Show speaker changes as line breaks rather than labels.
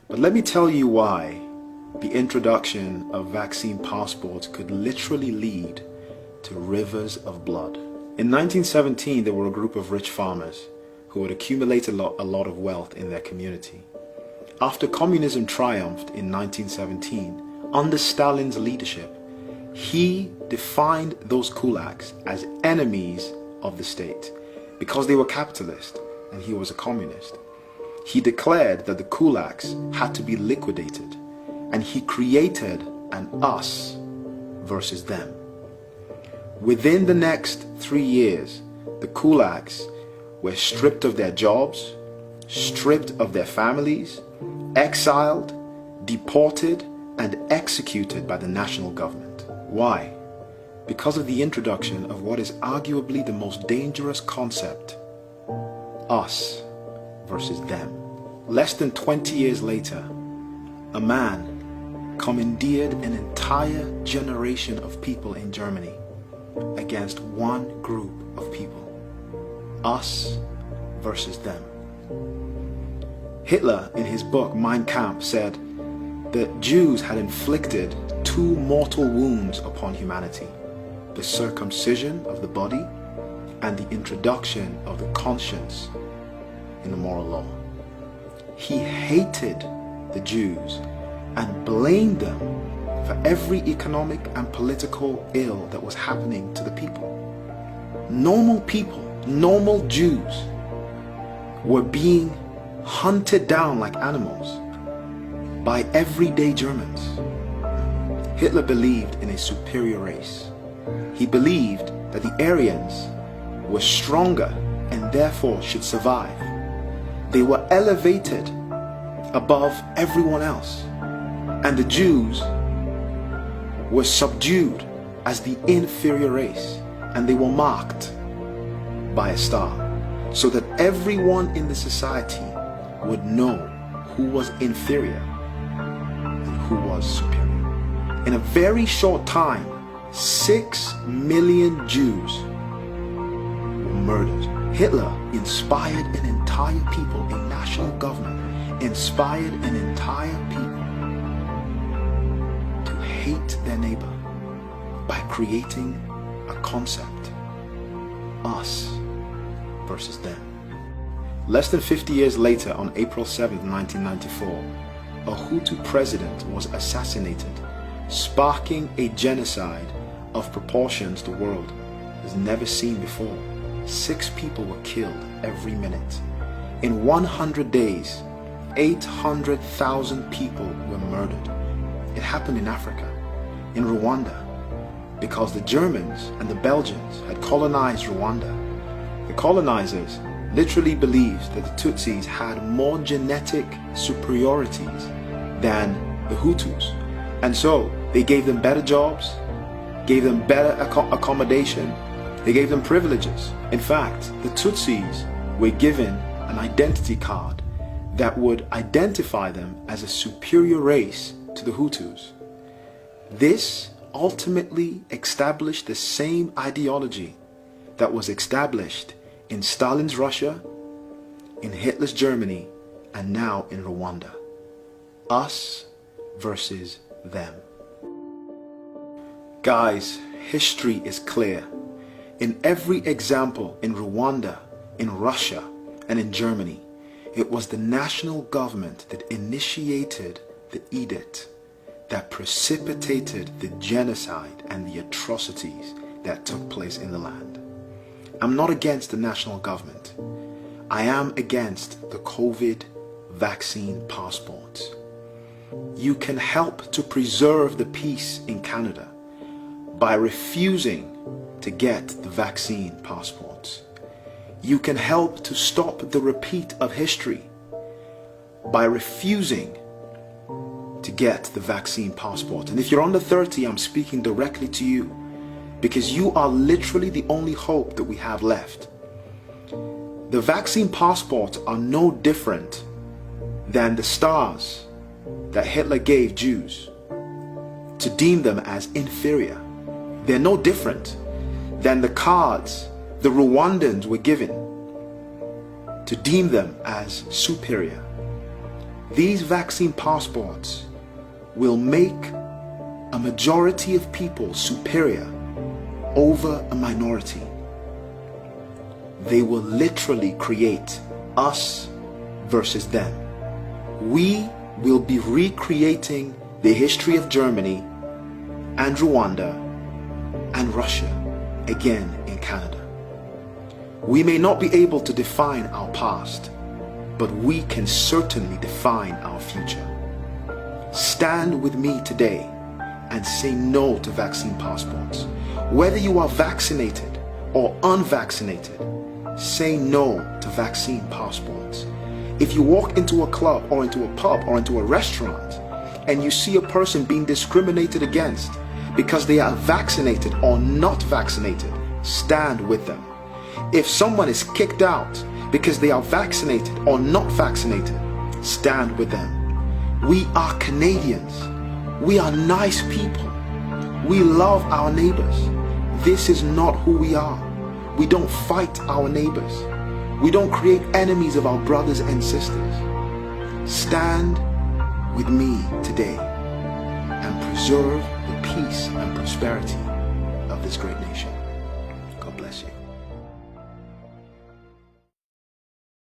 But let me tell you why the introduction of vaccine passports could literally lead to rivers of blood. In 1917, there were a group of rich farmers who had accumulated a lot of wealth in their community. After communism triumphed in 1917, under Stalin's leadership, he defined those kulaks as enemies of the state because they were capitalist and he was a communist. He declared that the kulaks had to be liquidated, and he created an us versus them. Within the next 3 years, the kulaks were stripped of their jobs, stripped of their families, exiled, deported, and executed by the national government. Why? Because of the introduction of what is arguably the most dangerous concept, us versus them. Less than 20 years later, a man commandeered an entire generation of people in Germany against one group of people. Us versus them. Hitler, in his book Mein Kampf, said that Jews had inflicted 2 mortal wounds upon humanity: the circumcision of the body and the introduction of the conscience in the moral law. He hated the Jews and blamed them for every economic and political ill that was happening to the people. Normal people, normal Jews, were being hunted down like animals by everyday Germans. Hitler believed in a superior race. He believed that the Aryans were stronger and therefore should survive. They were elevated above everyone else, and the Jews were subdued as the inferior race, and they were marked by a star, so that everyone in the society would know who was inferior and who was superior. In a very short time, 6 million Jews were murdered. Hitler inspired an entire people, a national government, inspired an entire people to hate their neighbor by creating a concept, us versus them. Less than 50 years later, on April 7, 1994, a Hutu president was assassinated, sparking a genocide of proportions the world has never seen before. 6 people were killed every minute. In 100 days, 800,000 people were murdered. It happened in Africa, in Rwanda, because the Germans and the Belgians had colonized Rwanda. The colonizers literally believed that the Tutsis had more genetic superiorities than the Hutus. And so they gave them better jobs, gave them better accommodation, they gave them privileges. In fact, the Tutsis were given an identity card that would identify them as a superior race to the Hutus. This ultimately established the same ideology that was established in Stalin's Russia, in Hitler's Germany, and now in Rwanda. Us versus them. Guys, history is clear. In every example, in Rwanda, in Russia, and in Germany, it was the national government that initiated the edict that precipitated the genocide and the atrocities that took place in the land. I'm not against the national government. I am against the COVID vaccine passports. You can help to preserve the peace in Canada by refusing to get the vaccine passports. You can help to stop the repeat of history by refusing to get the vaccine passport. And if you're under 30, I'm speaking directly to you, because you are literally the only hope that we have left. The vaccine passports are no different than the stars that Hitler gave Jews to deem them as inferior. They're no different than the cards the Rwandans were given to deem them as superior. These vaccine passports will make a majority of people superior over a minority. They will literally create us versus them. We will be recreating the history of Germany and Rwanda and Russia again in Canada. We may not be able to define our past, but we can certainly define our future. Stand with me today and say no to vaccine passports. Whether you are vaccinated or unvaccinated, say no to vaccine passports. If you walk into a club or into a pub or into a restaurant and you see a person being discriminated against because they are vaccinated or not vaccinated, stand with them. If someone is kicked out because they are vaccinated or not vaccinated, stand with them. We are Canadians. We are nice people. We love our neighbors. This is not who we are. We don't fight our neighbors. We don't create enemies of our brothers and sisters. Stand with me today and preserve the peace and prosperity of this great nation. God bless you.